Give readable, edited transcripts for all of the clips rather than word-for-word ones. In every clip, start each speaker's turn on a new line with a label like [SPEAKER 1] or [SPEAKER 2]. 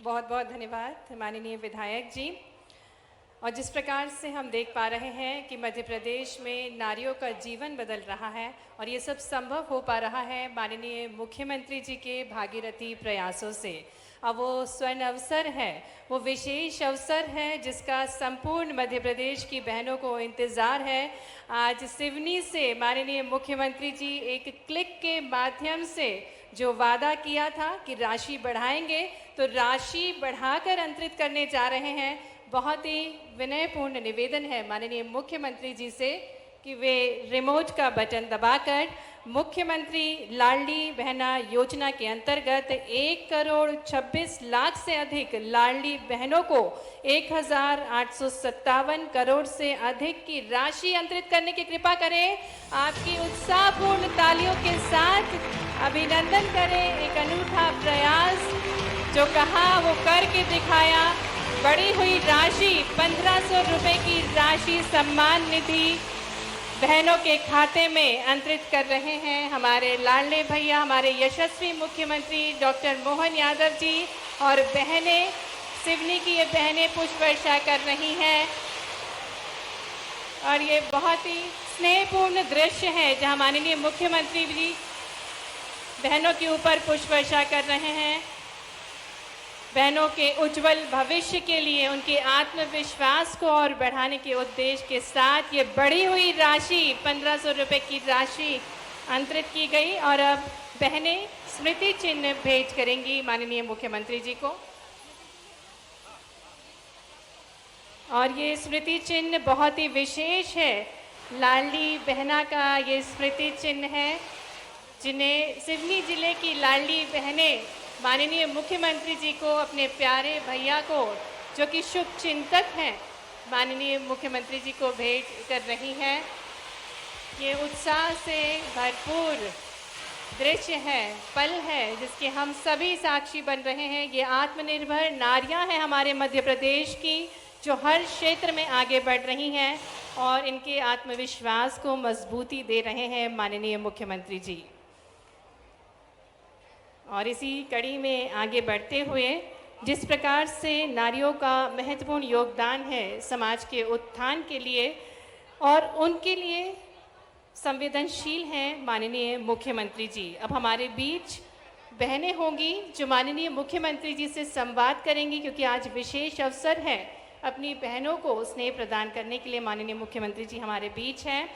[SPEAKER 1] बहुत बहुत धन्यवाद माननीय विधायक जी। और जिस प्रकार से हम देख पा रहे हैं कि मध्य प्रदेश में नारियों का जीवन बदल रहा है और ये सब संभव हो पा रहा है माननीय मुख्यमंत्री जी के भागीरथी प्रयासों से। अब वो स्वर्ण अवसर है, वो विशेष अवसर है जिसका संपूर्ण मध्य प्रदेश की बहनों को इंतज़ार है। आज सिवनी से माननीय मुख्यमंत्री जी एक क्लिक के माध्यम से जो वादा किया था कि राशि बढ़ाएंगे, तो राशि बढ़ाकर अंतरित करने जा रहे हैं। बहुत ही विनयपूर्ण निवेदन है माननीय मुख्यमंत्री जी से कि वे रिमोट का बटन दबाकर मुख्यमंत्री लाडली बहना योजना के अंतर्गत 1,26,00,000 से अधिक लाडली बहनों को 1,857 करोड़ से अधिक की राशि अंतरित करने की कृपा करें। आपकी उत्साहपूर्ण तालियों के साथ अभिनंदन करें। एक अनूठा प्रयास जो कहा वो करके दिखाया। बढ़ी हुई राशि 1,500 रुपये की राशि सम्मान निधि बहनों के खाते में अंतरित कर रहे हैं हमारे लाडले भैया, हमारे यशस्वी मुख्यमंत्री डॉक्टर मोहन यादव जी। और बहनें, सिवनी की ये बहनें पुष्प वर्षा कर रही हैं और ये बहुत ही स्नेहपूर्ण दृश्य है जहां माननीय मुख्यमंत्री जी बहनों के ऊपर पुष्प वर्षा कर रहे हैं। बहनों के उज्जवल भविष्य के लिए, उनके आत्मविश्वास को और बढ़ाने के उद्देश्य के साथ ये बढ़ी हुई राशि 1,500 रुपये की राशि अंतरित की गई। और अब बहनें स्मृति चिन्ह भेंट करेंगी माननीय मुख्यमंत्री जी को। और ये स्मृति चिन्ह बहुत ही विशेष है। लाडली बहना का ये स्मृति चिन्ह है जिन्हें सिवनी जिले की लाडली बहनें माननीय मुख्यमंत्री जी को, अपने प्यारे भैया को जो कि शुभ चिंतक हैं, माननीय मुख्यमंत्री जी को भेंट कर रही हैं। ये उत्साह से भरपूर दृश्य है, पल है जिसके हम सभी साक्षी बन रहे हैं। ये आत्मनिर्भर नारियां हैं हमारे मध्य प्रदेश की जो हर क्षेत्र में आगे बढ़ रही हैं और इनके आत्मविश्वास को मजबूती दे रहे हैं माननीय मुख्यमंत्री जी। और इसी कड़ी में आगे बढ़ते हुए जिस प्रकार से नारियों का महत्वपूर्ण योगदान है समाज के उत्थान के लिए और उनके लिए संवेदनशील हैं माननीय मुख्यमंत्री जी। अब हमारे बीच बहनें होंगी जो माननीय मुख्यमंत्री जी से संवाद करेंगी, क्योंकि आज विशेष अवसर है अपनी बहनों को स्नेह प्रदान करने के लिए माननीय मुख्यमंत्री जी हमारे बीच हैं।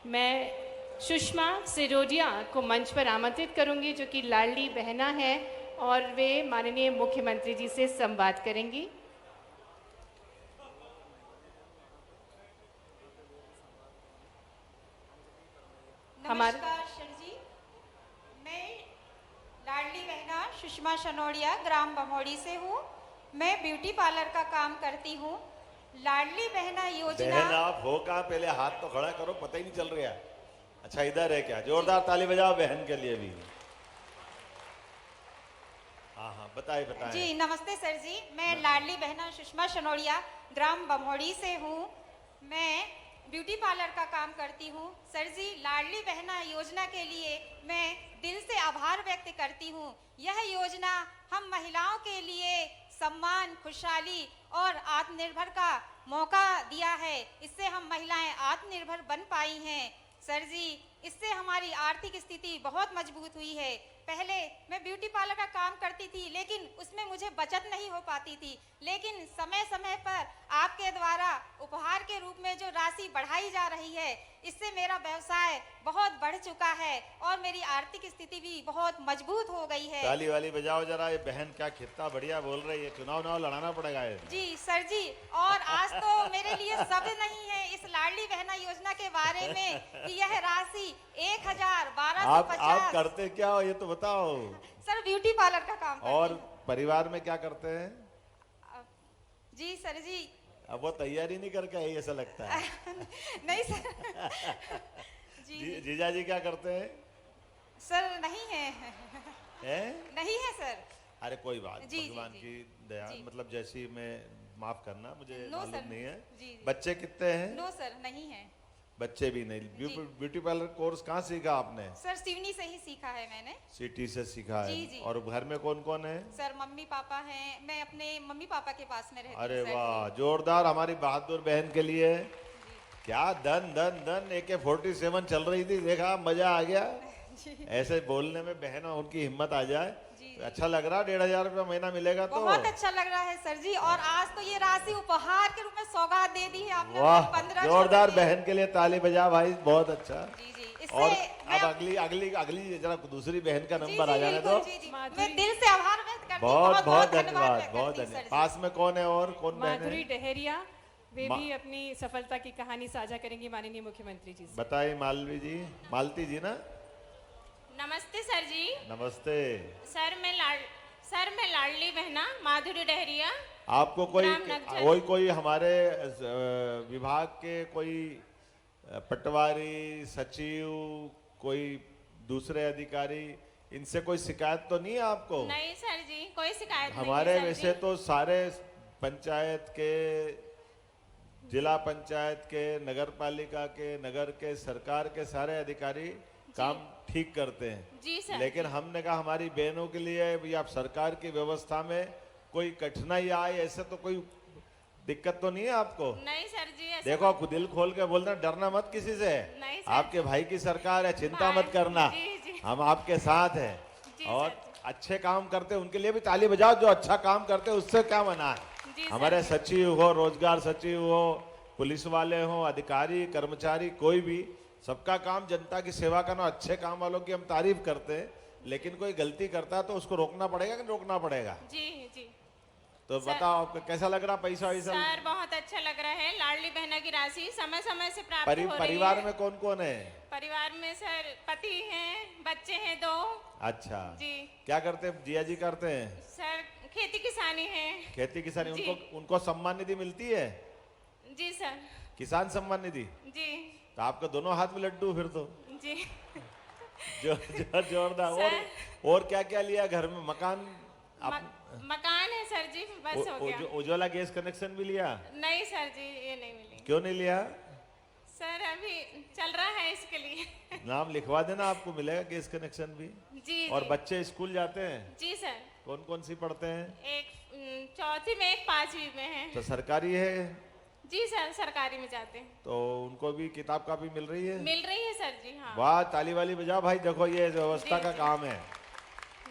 [SPEAKER 1] मैं सुषमा सिरोदिया को मंच पर आमंत्रित करूंगी जो कि लाडली बहना है और वे माननीय मुख्यमंत्री जी से संवाद करेंगी।
[SPEAKER 2] नमस्कार सर जी, मैं लाडली बहना सुषमा सनोडिया ग्राम बमोड़ी से हूँ। मैं ब्यूटी पार्लर का काम करती हूँ। लाडली बहना योजना।
[SPEAKER 3] बहन आप हो कहाँ? पहले हाथ तो खड़ा करो, पता ही नहीं चल रहा है। अच्छा इधर है क्या? जोरदार ताली बजाओ बहन के लिए भी। हाँ हाँ बताए बताए
[SPEAKER 2] जी नमस्ते सर जी, मैं लाडली बहना सुषमा सनोडिया ग्राम बमोड़ी से हूँ। मैं ब्यूटी पार्लर का काम करती हूँ। सर जी, लाडली बहना योजना के लिए मैं दिल से आभार व्यक्त करती हूँ। यह योजना हम महिलाओं के लिए सम्मान, खुशहाली और आत्मनिर्भर का मौका दिया है। इससे हम महिलाएं आत्मनिर्भर बन पाई हैं। सर जी, इससे हमारी आर्थिक स्थिति बहुत मजबूत हुई है। पहले मैं ब्यूटी पार्लर का काम करती थी लेकिन उसमें मुझे बचत नहीं हो पाती थी, लेकिन समय समय पर आपके द्वारा उपहार के रूप में जो राशि बढ़ाई जा रही है, इससे मेरा व्यवसाय बहुत बढ़ चुका है और मेरी आर्थिक स्थिति भी बहुत मजबूत हो गई है।
[SPEAKER 3] ताली वाली बजाओ जरा। ये बहन क्या कितना बढ़िया बोल रही है। चुनाव लड़ाना पड़ेगा ये।
[SPEAKER 2] जी सर जी, और आज तो मेरे लिए शब्द नहीं है इस लाडली बहना योजना के बारे में कि यह राशि 1,1250।
[SPEAKER 3] आप करते क्या हो ये तो बताओ।
[SPEAKER 2] सर ब्यूटी पार्लर का काम करती
[SPEAKER 3] और
[SPEAKER 2] हूँ।
[SPEAKER 3] परिवार में क्या करते हैं?
[SPEAKER 2] जी सर जी।
[SPEAKER 3] अब वो तैयारी नहीं करके आई ऐसा लगता है।
[SPEAKER 2] नहीं सर।
[SPEAKER 3] जीजा जी क्या करते हैं?
[SPEAKER 2] सर नहीं है। नहीं है सर।
[SPEAKER 3] अरे कोई बात, भगवान की दया, मतलब जैसी मैं माफ करना, मुझे मालूम नहीं है। बच्चे कितने हैं?
[SPEAKER 2] नो सर नहीं है।
[SPEAKER 3] बच्चे भी नहीं। ब्यूटी पार्लर कोर्स कहाँ सीखा आपने?
[SPEAKER 2] सर सिवनी से ही सीखा है मैंने।
[SPEAKER 3] सिटी से सीखा है।
[SPEAKER 2] जी, जी।
[SPEAKER 3] और घर में कौन कौन है?
[SPEAKER 2] सर मम्मी पापा हैं, मैं अपने मम्मी पापा के पास में रहती हूँ
[SPEAKER 3] अरे
[SPEAKER 2] सर।
[SPEAKER 3] वाह, जोरदार हमारी बहादुर बहन के लिए। क्या धन धन धन, AK-47 चल रही थी, देखा मजा आ गया। ऐसे बोलने में बहन उनकी हिम्मत आ जाए। अच्छा लग रहा, 1,500 रुपया महीना मिलेगा तो
[SPEAKER 2] बहुत अच्छा लग रहा है सर जी। और आज तो ये राशि उपहार के रूप में सौगात दे दी है आपने।
[SPEAKER 3] वाह,
[SPEAKER 2] 1500
[SPEAKER 3] जोरदार
[SPEAKER 2] रुपये।
[SPEAKER 3] बहन के लिए ताली बजा भाई, बहुत अच्छा।
[SPEAKER 2] जी जी,
[SPEAKER 3] और
[SPEAKER 2] इससे
[SPEAKER 3] अब अगली अगली अगली जरा दूसरी बहन का नंबर आ जाने दो।
[SPEAKER 2] मैं दिल से आभार व्यक्त करती हूँ।
[SPEAKER 3] बहुत बहुत
[SPEAKER 2] धन्यवाद
[SPEAKER 3] धन्यवाद,
[SPEAKER 2] व्यक्त
[SPEAKER 3] बहुत
[SPEAKER 2] करती हूँ
[SPEAKER 3] धन्यवाद।
[SPEAKER 2] सर जी।
[SPEAKER 3] पास में कौन है और कौन बहन
[SPEAKER 1] माधुरी
[SPEAKER 3] है?
[SPEAKER 1] डहेरिया, वे
[SPEAKER 3] मा-
[SPEAKER 1] भी अपनी सफलता की कहानी साझा करेंगी माननीय मुख्यमंत्री जी से।
[SPEAKER 3] बताइए मालवी जी, मालती जी ना?
[SPEAKER 4] नमस्ते सर जी।
[SPEAKER 3] नमस्ते।
[SPEAKER 4] सर मैं लाडली बहना माधुरी डहरिया।
[SPEAKER 3] आपको कोई
[SPEAKER 4] राम नगचर।
[SPEAKER 3] कोई हमारे विभाग के कोई पटवारी, सचिव, कोई दूसरे अधिकारी, इनसे कोई शिकायत तो नहीं है आपको?
[SPEAKER 4] नहीं सर जी, कोई शिकायत नहीं
[SPEAKER 3] हमारे
[SPEAKER 4] है सर
[SPEAKER 3] वैसे
[SPEAKER 4] जी।
[SPEAKER 3] तो सारे पंचायत के, जिला पंचायत के, नगर पालिका के, नगर के, सरकार के सारे अधिकारी काम ठीक करते हैं।
[SPEAKER 4] जी सर।
[SPEAKER 3] लेकिन हमने कहा हमारी बहनों के लिए या सरकार की व्यवस्था में कोई कठिनाई आए, ऐसे तो कोई दिक्कत तो नहीं है आपको?
[SPEAKER 4] नहीं सर जी, ऐसा
[SPEAKER 3] देखो, दिल खोल के बोलना, डरना मत किसी से।
[SPEAKER 4] नहीं सर।
[SPEAKER 3] आपके भाई की सरकार है, चिंता मत करना,
[SPEAKER 4] जी, जी।
[SPEAKER 3] हम आपके साथ हैं।
[SPEAKER 4] जी
[SPEAKER 3] और
[SPEAKER 4] सर।
[SPEAKER 3] अच्छे काम करते उनके लिए भी ताली बजाओ, जो अच्छा काम करते उससे क्या मना है।
[SPEAKER 4] जी सर।
[SPEAKER 3] हमारे सचिव हो, रोजगार सचिव हो, पुलिस वाले हो, अधिकारी कर्मचारी, कोई भी, सबका काम जनता की सेवा करना। अच्छे काम वालों की हम तारीफ करते हैं, लेकिन कोई गलती करता है तो उसको रोकना पड़ेगा कि रोकना पड़ेगा?
[SPEAKER 4] जी जी।
[SPEAKER 3] तो
[SPEAKER 4] सर-
[SPEAKER 3] बताओ आपको कैसा लग रहा पैसा वैसा?
[SPEAKER 4] सर बहुत अच्छा लग रहा है। लाडली बहना की राशि समय समय से प्राप्त हो रही है।
[SPEAKER 3] परिवार में कौन कौन है?
[SPEAKER 4] परिवार में सर पति हैं, बच्चे हैं 2।
[SPEAKER 3] अच्छा
[SPEAKER 4] जी
[SPEAKER 3] क्या करते हैं जिया जी? करते हैं
[SPEAKER 4] सर, खेती किसानी है।
[SPEAKER 3] खेती किसानी।
[SPEAKER 4] जी।
[SPEAKER 3] उनको सम्मान निधि मिलती है?
[SPEAKER 4] जी सर।
[SPEAKER 3] किसान सम्मान निधि?
[SPEAKER 4] जी
[SPEAKER 3] तो आपके दोनों हाथ में लड्डू फिर तो।
[SPEAKER 4] जी।
[SPEAKER 3] जोरदार। और क्या क्या लिया घर में? मकान
[SPEAKER 4] मकान है सर जी, बस हो गया।
[SPEAKER 3] उज्ज्वला गैस कनेक्शन भी लिया?
[SPEAKER 4] नहीं सर जी, ये नहीं मिली।
[SPEAKER 3] क्यों नहीं लिया?
[SPEAKER 4] सर अभी चल रहा है इसके लिए।
[SPEAKER 3] नाम लिखवा देना, आपको मिलेगा गैस कनेक्शन भी।
[SPEAKER 4] जी
[SPEAKER 3] और
[SPEAKER 4] जी।
[SPEAKER 3] बच्चे स्कूल जाते हैं?
[SPEAKER 4] जी सर।
[SPEAKER 3] कौन कौन सी पढ़ते हैं?
[SPEAKER 4] एक चौथी में, एक 5वीं में है।
[SPEAKER 3] तो सरकारी है?
[SPEAKER 4] जी सर, सरकारी में जाते हैं।
[SPEAKER 3] तो उनको भी किताब कापी मिल रही है?
[SPEAKER 4] मिल रही है सर जी। हाँ।
[SPEAKER 3] वाह, ताली वाली बजाओ भाई। देखो, ये व्यवस्था
[SPEAKER 4] जी,
[SPEAKER 3] का
[SPEAKER 4] जी।
[SPEAKER 3] काम है।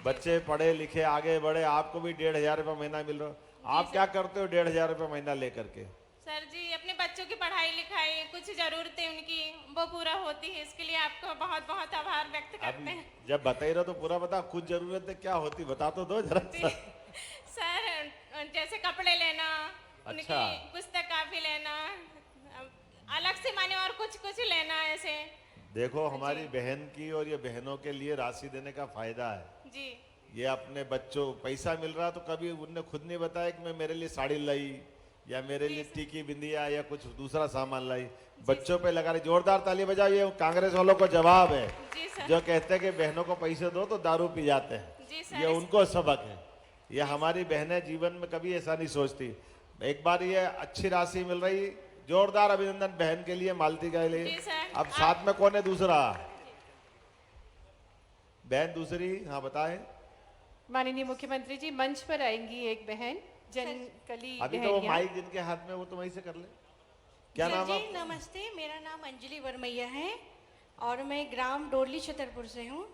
[SPEAKER 3] बच्चे पढ़े लिखे आगे बढ़े, आपको भी 1,500 रुपया महीना मिल रहा है। आप क्या करते हो 1,500 रुपया महीना लेकर के?
[SPEAKER 4] सर जी अपने बच्चों की पढ़ाई लिखाई, कुछ जरूरतें उनकी वो पूरा होती है, इसके लिए आपको बहुत बहुत आभार व्यक्त
[SPEAKER 3] अब
[SPEAKER 4] करते हैं।
[SPEAKER 3] जब बता ही रहो तो पूरा बता, कुछ जरूरतें क्या होती बता तो दो जरा
[SPEAKER 4] जी। सर जैसे कपड़े लेना,
[SPEAKER 3] अच्छा।
[SPEAKER 4] उनकी पुस्तक काफी लेना, अलग से माने और कुछ कुछ लेना ऐसे।
[SPEAKER 3] देखो, हमारी बहन की और ये बहनों के लिए राशि देने का फायदा है।
[SPEAKER 4] जी
[SPEAKER 3] ये अपने बच्चों पैसा मिल रहा तो कभी उनने खुद नहीं बताया कि मैं मेरे लिए साड़ी लाई या मेरे लिए टीकी बिंदिया या कुछ दूसरा सामान लाई, बच्चों पे लगा रही। जोरदार ताली बजाओ, ये कांग्रेस वालों को जवाब है
[SPEAKER 4] जी सर।
[SPEAKER 3] जो कहते हैं कि बहनों को पैसे दो तो दारू पी जाते हैं।
[SPEAKER 4] जी सर।
[SPEAKER 3] ये उनको सबक है। ये हमारी बहनें जीवन में कभी ऐसा नहीं सोचती। एक बार ये अच्छी राशि मिल रही, जोरदार अभिनंदन बहन के लिए, मालती के लिए।
[SPEAKER 4] जी सर।
[SPEAKER 3] अब साथ में कौन है दूसरा बहन? दूसरी, हाँ बताएं।
[SPEAKER 1] माननीय मुख्यमंत्री जी, मंच पर आएंगी एक बहन, जनकली
[SPEAKER 3] अभी तो वो
[SPEAKER 1] डहेरिया।
[SPEAKER 3] माइक जिनके हाथ में वो तो वहीं से कर ले। क्या
[SPEAKER 5] सर
[SPEAKER 3] नाम
[SPEAKER 5] जी
[SPEAKER 3] है?
[SPEAKER 5] नमस्ते, मेरा नाम अंजलि वर्मैया है और मैं ग्राम डोरली छतरपुर से हूँ।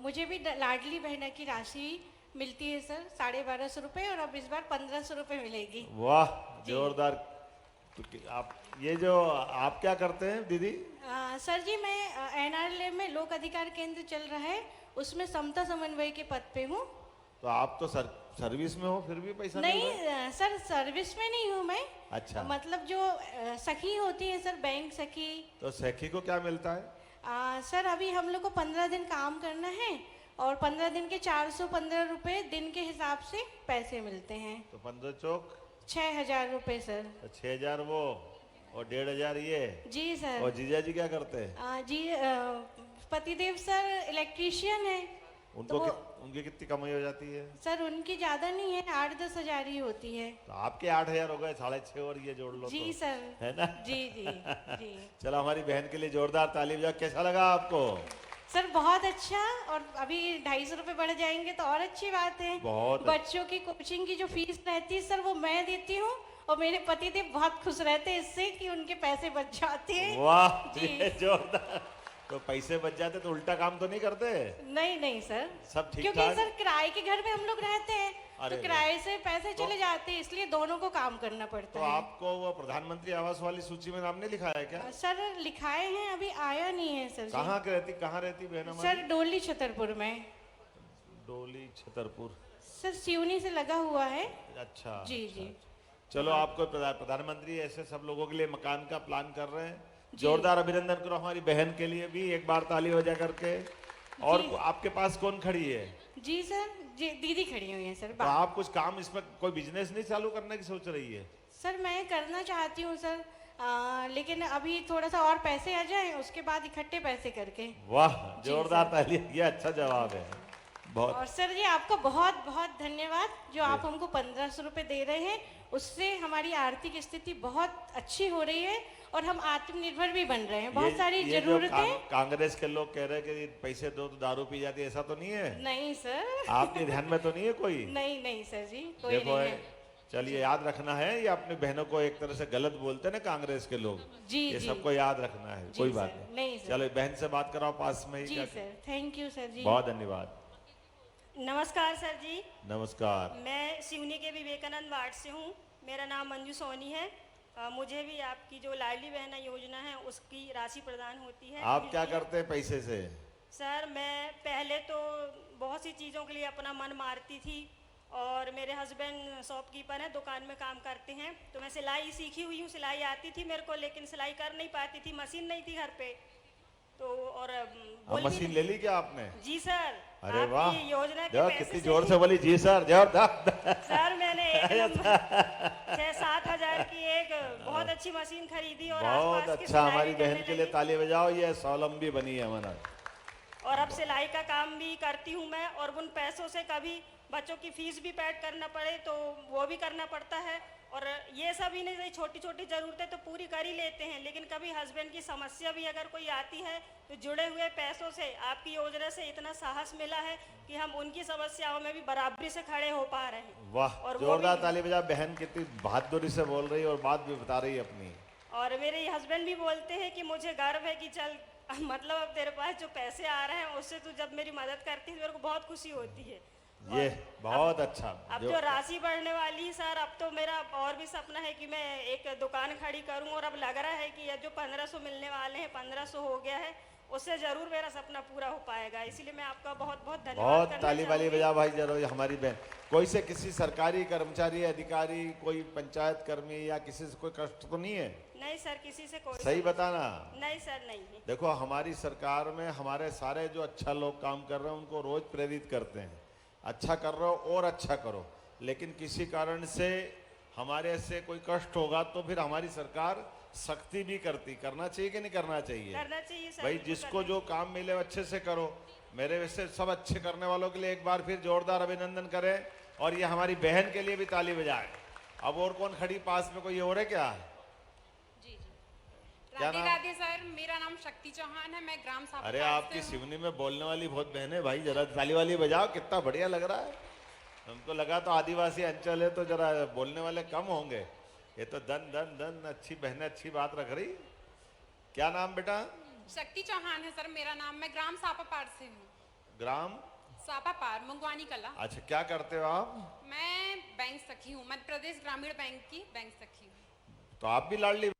[SPEAKER 5] मुझे भी लाडली बहना की राशि मिलती है सर, 1250 रुपये, और अब इस बार 1500 रुपये मिलेगी।
[SPEAKER 3] वाह, जोरदार। तो आप ये जो आप क्या करते हैं दीदी?
[SPEAKER 5] सर जी मैं NRLM में लोक अधिकार केंद्र चल रहा है, उसमें समता समन्वय के पद पे हूँ।
[SPEAKER 3] तो आप तो सर्विस में हो, फिर भी पैसा मिल रहा है?
[SPEAKER 5] नहीं सर, सर्विस में नहीं हूँ मैं।
[SPEAKER 3] अच्छा।
[SPEAKER 5] मतलब जो सखी होती है सर, बैंक सखी।
[SPEAKER 3] तो सखी को क्या मिलता है?
[SPEAKER 5] सर अभी हम लोग को 15 दिन काम करना है और 15 दिन के 415 रुपये दिन के हिसाब से पैसे मिलते हैं।
[SPEAKER 3] तो 15 चौक
[SPEAKER 5] 6,000 रुपये सर।
[SPEAKER 3] तो 6,000 वो और 1,500 ये।
[SPEAKER 5] जी सर।
[SPEAKER 3] और जीजा जी क्या करते हैं?
[SPEAKER 5] जी पतिदेव सर इलेक्ट्रीशियन है
[SPEAKER 3] उनको
[SPEAKER 5] वो
[SPEAKER 3] उनकी कितनी कमाई हो जाती है?
[SPEAKER 5] सर उनकी ज़्यादा नहीं है, 8-10 हज़ार ही होती है।
[SPEAKER 3] तो आपके 8,000 हो गए, 6.5 और ये जोड़ लो
[SPEAKER 5] जी
[SPEAKER 3] तो,
[SPEAKER 5] सर।
[SPEAKER 3] है ना?
[SPEAKER 5] जी जी जी।
[SPEAKER 3] चलो हमारी बहन के लिए जोरदार ताली बजाओ। कैसा लगा आपको?
[SPEAKER 5] सर बहुत अच्छा। और अभी 250 रुपये बढ़ जाएंगे तो और अच्छी बात है।
[SPEAKER 3] बहुत
[SPEAKER 5] बच्चों की कोचिंग की जो फीस रहती है सर वो मैं देती हूँ, और मेरे पति देव बहुत खुश रहते हैं इससे कि उनके पैसे बच जाते हैं।
[SPEAKER 3] वाह,
[SPEAKER 5] जी।
[SPEAKER 3] ये जोरदार। तो पैसे बच जाते तो उल्टा काम तो नहीं करते?
[SPEAKER 5] नहीं नहीं सर,
[SPEAKER 3] सब ठीक
[SPEAKER 5] क्योंकि
[SPEAKER 3] ठाक?
[SPEAKER 5] सर किराए के घर में हम लोग रहते हैं,
[SPEAKER 3] अरे
[SPEAKER 5] तो किराए से पैसे चले जाते हैं, इसलिए दोनों को काम करना
[SPEAKER 3] तो
[SPEAKER 5] पड़ता है।
[SPEAKER 3] आपको वो प्रधानमंत्री आवास वाली सूची में नाम नहीं लिखाया है क्या?
[SPEAKER 5] सर लिखाए हैं, अभी आया नहीं है सर जी।
[SPEAKER 3] कहाँ रहती बहन
[SPEAKER 5] सर
[SPEAKER 3] हमारी?
[SPEAKER 5] डोली छतरपुर में।
[SPEAKER 3] डोली छतरपुर।
[SPEAKER 5] सर सिवनी से लगा हुआ है।
[SPEAKER 3] अच्छा
[SPEAKER 5] जी
[SPEAKER 3] अच्छा,
[SPEAKER 5] जी।
[SPEAKER 3] अच्छा। चलो आपको प्रधानमंत्री ऐसे सब लोगों के लिए मकान का प्लान कर रहे हैं। जोरदार अभिनंदन करो हमारी बहन के लिए भी, एक बार ताली हो जा करके। और
[SPEAKER 5] जी।
[SPEAKER 3] आपके पास कौन खड़ी है?
[SPEAKER 5] जी सर, जी दीदी खड़ी हुई हैं सर।
[SPEAKER 3] तो आप कुछ काम इसमें कोई बिजनेस नहीं चालू करने की सोच रही है?
[SPEAKER 5] सर मैं करना चाहती हूँ सर, लेकिन अभी थोड़ा सा और पैसे आ जाए उसके बाद इकट्ठे पैसे करके।
[SPEAKER 3] वाह, जोरदार ताली। ये अच्छा जवाब है, बहुत।
[SPEAKER 5] और सर जी आपका बहुत बहुत धन्यवाद, जो आप हमको 1500 रुपये दे रहे हैं, उससे हमारी आर्थिक स्थिति बहुत अच्छी हो रही है और हम आत्मनिर्भर भी बन रहे हैं। बहुत सारी
[SPEAKER 3] ये जो
[SPEAKER 5] जरूरतें।
[SPEAKER 3] कांग्रेस के लोग कह रहे हैं कि पैसे दो तो दारू पी जाती है, ऐसा तो नहीं है?
[SPEAKER 5] नहीं सर।
[SPEAKER 3] आपके ध्यान में तो नहीं है कोई?
[SPEAKER 5] नहीं नहीं सर जी, कोई
[SPEAKER 3] देखो
[SPEAKER 5] नहीं है।
[SPEAKER 3] चलिए याद रखना है, ये अपनी बहनों को एक तरह से गलत बोलते हैं ना कांग्रेस के लोग,
[SPEAKER 5] जी
[SPEAKER 3] ये
[SPEAKER 5] जी।
[SPEAKER 3] सबको याद रखना है।
[SPEAKER 5] जी
[SPEAKER 3] कोई
[SPEAKER 5] सर,
[SPEAKER 3] बात
[SPEAKER 5] नहीं सर।
[SPEAKER 3] चलो बहन से बात कराओ पास में ही।
[SPEAKER 5] जी
[SPEAKER 3] क्या-
[SPEAKER 5] सर, थैंक यू सर जी।
[SPEAKER 3] बहुत धन्यवाद।
[SPEAKER 6] नमस्कार सर जी,
[SPEAKER 3] नमस्कार।
[SPEAKER 6] मैं सिवनी के विवेकानंद वार्ड से हूँ। मेरा नाम मंजू सोनी है। मुझे भी आपकी जो लाडली बहना योजना है उसकी राशि प्रदान होती है।
[SPEAKER 3] आप क्या करते हैं पैसे से?
[SPEAKER 6] सर मैं पहले तो बहुत सी चीज़ों के लिए अपना मन मारती थी, और मेरे हस्बैंड शॉपकीपर हैं, दुकान में काम करते हैं, तो मैं सिलाई सीखी हुई हूँ, सिलाई आती थी मेरे को, लेकिन सिलाई कर नहीं पाती थी, मशीन नहीं थी घर पे। तो और बोल भी
[SPEAKER 3] मशीन ले ली क्या आपने?
[SPEAKER 6] जी सर।
[SPEAKER 3] अरे
[SPEAKER 6] आपकी
[SPEAKER 3] वाह,
[SPEAKER 6] योजना के
[SPEAKER 3] देखो
[SPEAKER 6] पैसे
[SPEAKER 3] कितनी
[SPEAKER 6] से
[SPEAKER 3] जोर
[SPEAKER 6] ही-
[SPEAKER 3] से बोली जी सर, जोरदार।
[SPEAKER 6] सर मैंने एक नंबर 6-7 हजार की एक बहुत अच्छी मशीन खरीदी, और
[SPEAKER 3] बहुत
[SPEAKER 6] आसपास की
[SPEAKER 3] अच्छा,
[SPEAKER 6] सिलाई
[SPEAKER 3] हमारी
[SPEAKER 6] भी करने
[SPEAKER 3] बहन के लिए
[SPEAKER 6] लगी।
[SPEAKER 3] ताली बजाओ, ये स्वावलंबी बनी है हमारा।
[SPEAKER 6] और अब सिलाई का काम भी करती हूँ मैं, और उन पैसों से कभी बच्चों की फीस भी पेड करना पड़े तो वो भी करना पड़ता है, और ये सब ही नहीं, छोटी छोटी ज़रूरतें तो पूरी कर ही लेते हैं, लेकिन कभी हस्बैंड की समस्या भी अगर कोई आती है तो जुड़े हुए पैसों से आपकी योजना से इतना साहस मिला है कि हम उनकी समस्याओं में भी बराबरी से खड़े हो पा रहे हैं।
[SPEAKER 3] वाह,
[SPEAKER 6] और वो
[SPEAKER 3] जोरदार
[SPEAKER 6] भी-
[SPEAKER 3] ताली बजा। बहन कितनी बहादुरी से बोल रही है और बात भी बता रही है अपनी।
[SPEAKER 6] और मेरे हस्बैंड भी बोलते हैं कि मुझे गर्व है कि चल मतलब अब तेरे पास जो पैसे आ रहे हैं उससे तू जब मेरी मदद करती है तो मेरे को बहुत खुशी होती है।
[SPEAKER 3] ये बहुत अच्छा।
[SPEAKER 6] अब जो राशि बढ़ने वाली सर, अब तो मेरा और भी सपना है कि मैं एक दुकान खड़ी करूं, और अब लग रहा है कि ये जो 1500 मिलने वाले हैं, 1500 हो गया है, उससे जरूर मेरा सपना पूरा हो पाएगा। इसीलिए मैं आपका बहुत बहुत धन्यवाद
[SPEAKER 3] बहुत
[SPEAKER 6] करना
[SPEAKER 3] ताली वाली
[SPEAKER 6] चाहूंगी।
[SPEAKER 3] बजा भाई जरूर। हमारी बहन कोई से किसी सरकारी कर्मचारी, अधिकारी, कोई पंचायत कर्मी या किसी से कोई कष्ट तो नहीं है?
[SPEAKER 6] नहीं सर, किसी से कोई
[SPEAKER 3] सही बताना।
[SPEAKER 6] नहीं सर, नहीं है।
[SPEAKER 3] देखो हमारी सरकार में हमारे सारे जो अच्छा लोग काम कर रहे हैं उनको रोज प्रेरित करते हैं, अच्छा कर रहे हो और अच्छा करो, लेकिन किसी कारण से हमारे से कोई कष्ट होगा तो फिर हमारी सरकार सख्ती भी करना चाहिए कि नहीं करना चाहिए?
[SPEAKER 6] करना चाहिए सर।
[SPEAKER 3] भाई
[SPEAKER 6] बिल्कुल
[SPEAKER 3] जिसको
[SPEAKER 6] करना
[SPEAKER 3] जो काम मिले वो अच्छे से करो। मेरे वैसे सब अच्छे करने वालों के लिए एक बार फिर जोरदार अभिनंदन करें, और ये हमारी बहन के लिए भी ताली बजाएं। अब और कौन खड़ी पास में, कोई और है क्या? क्या
[SPEAKER 7] राधे
[SPEAKER 3] नाम?
[SPEAKER 7] राधे सर, मेरा नाम शक्ति चौहान है, मैं ग्राम सापा
[SPEAKER 3] अरे
[SPEAKER 7] से
[SPEAKER 3] आपकी
[SPEAKER 7] हूँ।
[SPEAKER 3] सिवनी में बोलने वाली बहुत बहन है भाई, जरा ताली वाली बजाओ, कितना बढ़िया लग रहा है। हमको लगा तो आदिवासी अंचल है तो जरा बोलने वाले कम होंगे, ये तो दन दन दन अच्छी बहनें अच्छी बात रख रही। क्या नाम बेटा?
[SPEAKER 7] शक्ति चौहान है सर मेरा नाम, मैं ग्राम सापापार से हूँ।
[SPEAKER 3] ग्राम
[SPEAKER 7] सापापार, मुंगवानी कला।
[SPEAKER 3] अच्छा, क्या करते हो आप?
[SPEAKER 7] मैं बैंक सखी हूँ, मध्य प्रदेश ग्रामीण बैंक की बैंक सखी हूँ।
[SPEAKER 3] तो आप भी लाडली?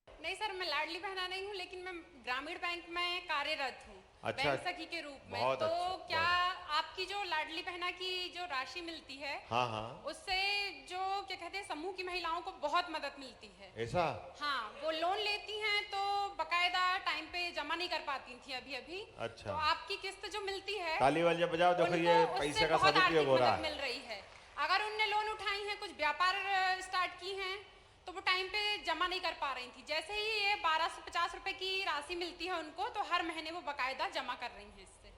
[SPEAKER 7] नहीं सर, मैं लाडली बहना नहीं हूँ, लेकिन मैं ग्रामीण बैंक में कार्यरत हूँ।
[SPEAKER 3] अच्छा,
[SPEAKER 7] बैंक सखी के रूप में।
[SPEAKER 3] बहुत
[SPEAKER 7] तो
[SPEAKER 3] अच्छा,
[SPEAKER 7] क्या आपकी जो लाडली बहना की जो राशि मिलती है,
[SPEAKER 3] हाँ हाँ,
[SPEAKER 7] उससे जो क्या कहते हैं समूह की महिलाओं को बहुत मदद मिलती है।
[SPEAKER 3] ऐसा?
[SPEAKER 7] हाँ, वो लोन लेती हैं तो बकायदा टाइम पे जमा नहीं कर पाती थी अभी अभी।
[SPEAKER 3] अच्छा।
[SPEAKER 7] तो आपकी किस्त जो मिलती है,
[SPEAKER 3] ताली वाली बजाओ, देखो ये
[SPEAKER 7] उनको
[SPEAKER 3] पैसे
[SPEAKER 7] उससे
[SPEAKER 3] का
[SPEAKER 7] बहुत
[SPEAKER 3] सदुपयोग
[SPEAKER 7] आर्थिक
[SPEAKER 3] हो रहा
[SPEAKER 7] मदद
[SPEAKER 3] है।
[SPEAKER 7] मिल रही है। अगर उनने लोन उठाई है, कुछ व्यापार स्टार्ट की हैं, तो वो टाइम पे जमा नहीं कर पा रही थी। जैसे ही ये 1250 रुपए की राशि मिलती है उनको, तो हर महीने वो बकायदा जमा कर रही हैं इससे।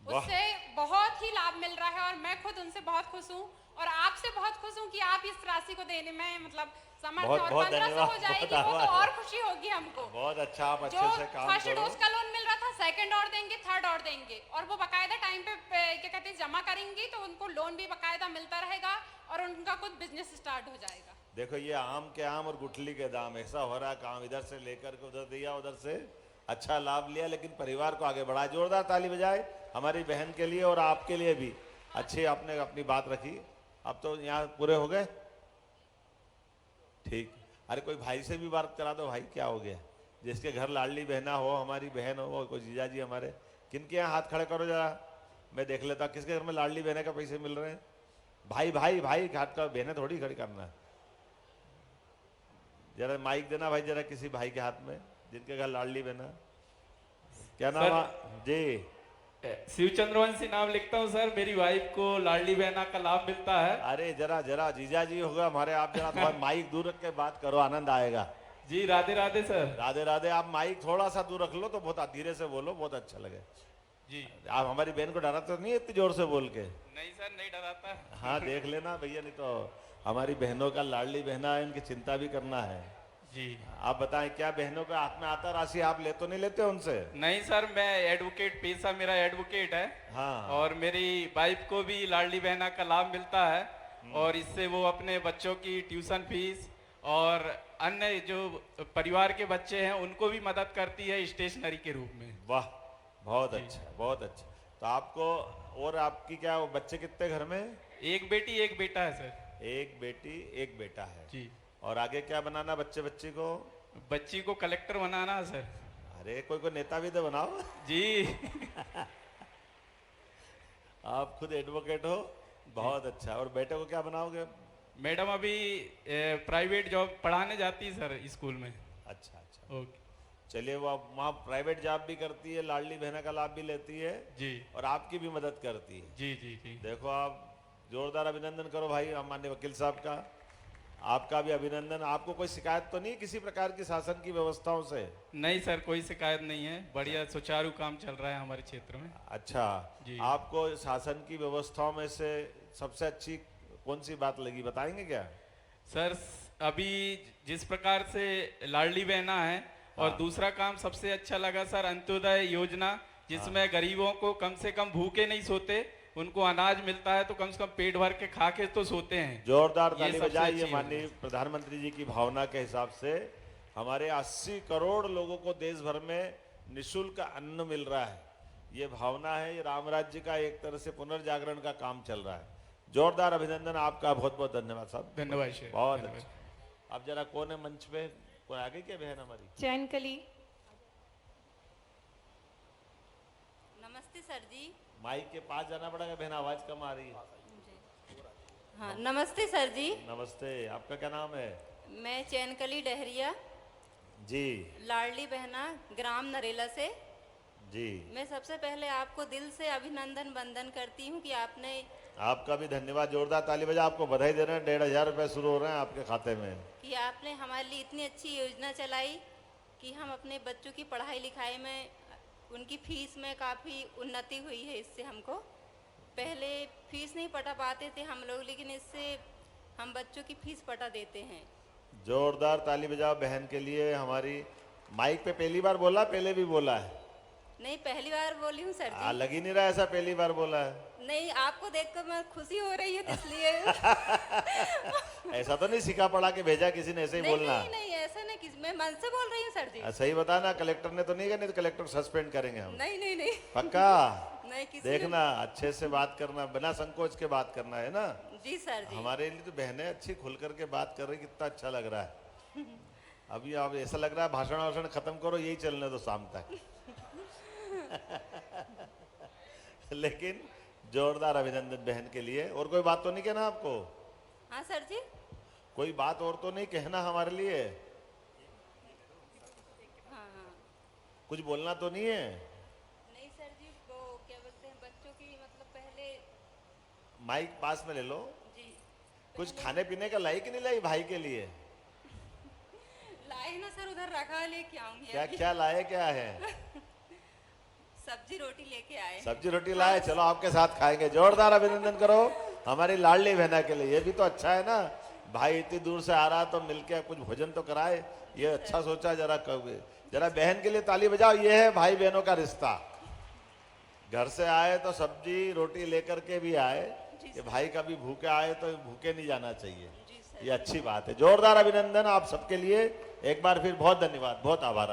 [SPEAKER 3] वाह।
[SPEAKER 7] उससे बहुत ही लाभ मिल रहा है और मैं खुद उनसे बहुत खुश हूँ और आपसे बहुत खुश हूँ कि आप इस राशि को देने में मतलब समर्थ हैं। और
[SPEAKER 3] बहुत
[SPEAKER 7] 1500 हो
[SPEAKER 3] धन्यवाद,
[SPEAKER 7] जाएगी
[SPEAKER 3] बहुत
[SPEAKER 7] वो तो
[SPEAKER 3] आभार।
[SPEAKER 7] और खुशी होगी हमको।
[SPEAKER 3] बहुत अच्छा, आप
[SPEAKER 7] जो
[SPEAKER 3] अच्छे से काम
[SPEAKER 7] फर्स्ट
[SPEAKER 3] करो।
[SPEAKER 7] डोज का लोन मिल रहा था, सेकंड और देंगे, थर्ड और देंगे, और वो बकायदा टाइम पे क्या कहते हैं जमा करेंगी, तो उनको लोन भी बकायदा मिलता रहेगा और उनका खुद बिजनेस स्टार्ट हो जाएगा।
[SPEAKER 3] देखो ये आम के आम और गुठली के दाम, ऐसा हो रहा है काम, इधर से लेकर के उधर दिया, उधर से अच्छा लाभ लिया, लेकिन परिवार को आगे बढ़ाया। जोरदार ताली बजाए हमारी बहन के लिए और आपके लिए भी। अच्छी आपने अपनी बात रखी। अब तो यहाँ पूरे हो गए, ठीक। अरे कोई भाई से भी बात करा दो, भाई क्या हो गया? जिसके घर लाडली बहना हो, हमारी बहन हो, कोई जीजा जी हमारे, किनके यहाँ हाथ खड़े करो जरा, मैं देख लेता किसके घर में लाडली बहने का पैसे मिल रहे हैं। भाई भाई भाई, हाथ का बहने थोड़ी खड़ी करना है। जरा माइक देना भाई जरा किसी भाई के हाथ में जिनके घर लाडली बहना। क्या नाम जी?
[SPEAKER 8] शिवचंद्रवंशी नाम लिखता हूँ सर। मेरी वाइफ को लाडली बहना का लाभ मिलता है।
[SPEAKER 3] अरे जरा जरा जीजा जी होगा हमारे, आप जरा थोड़ा माइक दूर रख के बात करो, आनंद आएगा।
[SPEAKER 8] जी राधे राधे सर।
[SPEAKER 3] राधे राधे। आप माइक थोड़ा सा दूर रख लो तो बहुत धीरे से बोलो, बहुत अच्छा लगे।
[SPEAKER 8] जी
[SPEAKER 3] आप हमारी बहन को डराते तो नहीं इतनी जोर से बोल के?
[SPEAKER 8] नहीं सर, नहीं डराता।
[SPEAKER 3] हाँ देख लेना भैया, नहीं तो हमारी बहनों का लाडली बहना है, इनकी चिंता भी करना है।
[SPEAKER 8] जी
[SPEAKER 3] आप बताएं क्या बहनों के हाथ में आता राशि आप ले तो नहीं लेते उनसे?
[SPEAKER 8] नहीं सर, मैं एडवोकेट, पेशा मेरा एडवोकेट है।
[SPEAKER 3] हाँ।
[SPEAKER 8] और मेरी वाइफ को भी लाडली बहना का लाभ मिलता है और इससे वो अपने बच्चों की ट्यूशन फीस और अन्य जो परिवार के बच्चे हैं उनको भी मदद करती है स्टेशनरी के रूप में।
[SPEAKER 3] वाह, बहुत अच्छा, बहुत अच्छा। तो आपको और आपकी क्या बच्चे कितने घर में?
[SPEAKER 8] एक बेटी एक बेटा है सर।
[SPEAKER 3] एक बेटी एक बेटा है
[SPEAKER 8] जी।
[SPEAKER 3] और आगे क्या बनाना बच्चे बच्ची को?
[SPEAKER 8] बच्ची को कलेक्टर बनाना है सर।
[SPEAKER 3] अरे कोई नेता भी तो बनाओ।
[SPEAKER 8] जी
[SPEAKER 3] आप खुद एडवोकेट हो, बहुत अच्छा। और बेटे को क्या बनाओगे?
[SPEAKER 8] मैडम अभी प्राइवेट जॉब पढ़ाने जाती है सर स्कूल में।
[SPEAKER 3] अच्छा अच्छा,
[SPEAKER 8] ओके।
[SPEAKER 3] चलिए वो वहाँ प्राइवेट जॉब भी करती है, लाडली बहना का लाभ भी लेती है
[SPEAKER 8] जी
[SPEAKER 3] और आपकी भी मदद करती है।
[SPEAKER 8] जी जी जी।
[SPEAKER 3] देखो आप जोरदार अभिनंदन करो भाई माननीय वकील साहब का, आपका भी अभिनंदन। आपको कोई शिकायत तो नहीं किसी प्रकार की शासन की व्यवस्थाओं से?
[SPEAKER 8] नहीं सर, कोई शिकायत नहीं है, बढ़िया सुचारू काम चल रहा है हमारे क्षेत्र में।
[SPEAKER 3] अच्छा
[SPEAKER 8] जी।
[SPEAKER 3] आपको शासन की व्यवस्थाओं में से सबसे अच्छी कौन सी बात लगी, बताएंगे क्या?
[SPEAKER 8] सर अभी जिस प्रकार से लाडली बहना है और दूसरा काम सबसे अच्छा लगा सर अंत्योदय योजना, जिसमें गरीबों को कम से कम भूखे नहीं सोते, उनको अनाज मिलता है तो कम से कम पेट भर के खा के तो सोते हैं।
[SPEAKER 3] जोरदार
[SPEAKER 8] ये
[SPEAKER 3] ताली
[SPEAKER 8] सबसे
[SPEAKER 3] बजाइए
[SPEAKER 8] अच्छी
[SPEAKER 3] माननीय प्रधानमंत्री जी की भावना के हिसाब से। हमारे 80 करोड़ लोगों को देश भर में निःशुल्क अन्न मिल रहा है, ये भावना है, ये राम राज्य का एक तरह से पुनर्जागरण का काम चल रहा है। जोरदार अभिनंदन आपका, बहुत बहुत धन्यवाद साहब।
[SPEAKER 8] धन्यवाद शेर।
[SPEAKER 3] बहुत
[SPEAKER 8] धन्यवाद।
[SPEAKER 3] अच्छा। अब जरा कौन है मंच पे, कोई आ गई क्या बहन हमारी?
[SPEAKER 1] चैन कली।
[SPEAKER 9] नमस्ते सर जी।
[SPEAKER 3] माइक के पास जाना पड़ेगा बहन, आवाज कम आ रही है।
[SPEAKER 9] हाँ नमस्ते सर जी।
[SPEAKER 3] नमस्ते, आपका क्या नाम है?
[SPEAKER 9] मैं चैनकली डहरिया
[SPEAKER 3] जी
[SPEAKER 9] लाडली बहना ग्राम नरेला से।
[SPEAKER 3] जी,
[SPEAKER 9] मैं सबसे पहले आपको दिल से अभिनंदन वंदन करती हूँ कि आपने
[SPEAKER 3] आपका भी धन्यवाद। जोरदार ताली बजा, आपको बधाई दे रहे हैं। 1500 रुपए शुरू हो रहे हैं आपके खाते में।
[SPEAKER 9] कि आपने हमारे लिए इतनी अच्छी योजना चलाई कि हम अपने बच्चों की पढ़ाई लिखाई में, उनकी फीस में काफ़ी उन्नति हुई है इससे हमको। पहले फीस नहीं पटा पाते थे हम लोग, लेकिन इससे हम बच्चों की फीस पटा देते हैं।
[SPEAKER 3] जोरदार ताली बजाओ बहन के लिए। हमारी माइक पे पहली बार बोला, पहले भी बोला है?
[SPEAKER 9] नहीं पहली बार बोली हूँ सर जी।
[SPEAKER 3] लग ही नहीं रहा ऐसा पहली बार बोला है।
[SPEAKER 9] नहीं, आपको देखकर मैं खुशी हो रही है इसलिए।
[SPEAKER 3] ऐसा तो नहीं सिखा पढ़ा के भेजा किसी ने, ऐसे ही
[SPEAKER 9] नहीं,
[SPEAKER 3] बोलना?
[SPEAKER 9] नहीं नहीं ऐसा नहीं, मैं मन से बोल रही हूँ सर जी।
[SPEAKER 3] सही बताना, कलेक्टर ने तो नहीं कहा, नहीं तो कलेक्टर सस्पेंड करेंगे हम।
[SPEAKER 9] नहीं नहीं नहीं
[SPEAKER 3] पक्का?
[SPEAKER 9] नहीं किसी ने-
[SPEAKER 3] देखना अच्छे से बात करना, बिना संकोच के बात करना है ना।
[SPEAKER 9] जी सर जी।
[SPEAKER 3] हमारे लिए तो बहनें अच्छी खुल करके बात कर रही, कितना अच्छा लग रहा है। अभी अब ऐसा लग रहा है भाषण वाषण खत्म करो, यही चलने दो शाम तक। लेकिन जोरदार अभिनंदन बहन के लिए। और कोई बात तो नहीं कहना आपको?
[SPEAKER 9] हाँ सर जी।
[SPEAKER 3] कोई बात और तो नहीं कहना हमारे लिए?
[SPEAKER 9] हाँ हाँ।
[SPEAKER 3] कुछ बोलना तो नहीं है?
[SPEAKER 9] नहीं सर जी, वो क्या बोलते हैं, बच्चों की मतलब पहले
[SPEAKER 3] माइक पास में ले लो।
[SPEAKER 9] जी
[SPEAKER 3] कुछ खाने पीने का लाई कि नहीं लाई भाई के लिए?
[SPEAKER 9] लाए ना सर, उधर रखा, लेके आऊंगी
[SPEAKER 3] क्या
[SPEAKER 9] अभी।
[SPEAKER 3] क्या लाए, क्या है?
[SPEAKER 9] सब्जी रोटी लेके आए।
[SPEAKER 3] सब्जी रोटी लाए, चलो आपके साथ खाएंगे। जोरदार अभिनंदन करो हमारी लाडली बहना के लिए। ये भी तो अच्छा है ना, भाई इतनी दूर से आ रहा तो मिलके कुछ भोजन तो कराए, ये अच्छा सोचा। जरा बहन के लिए ताली बजाओ। ये है भाई बहनों का रिश्ता। घर से आए तो सब्जी रोटी लेकर के भी आए, ये भाई कभी भूखे आए तो भूखे नहीं जाना चाहिए, ये अच्छी बात है। जोरदार अभिनंदन आप सबके लिए एक बार फिर। बहुत धन्यवाद, बहुत आभार।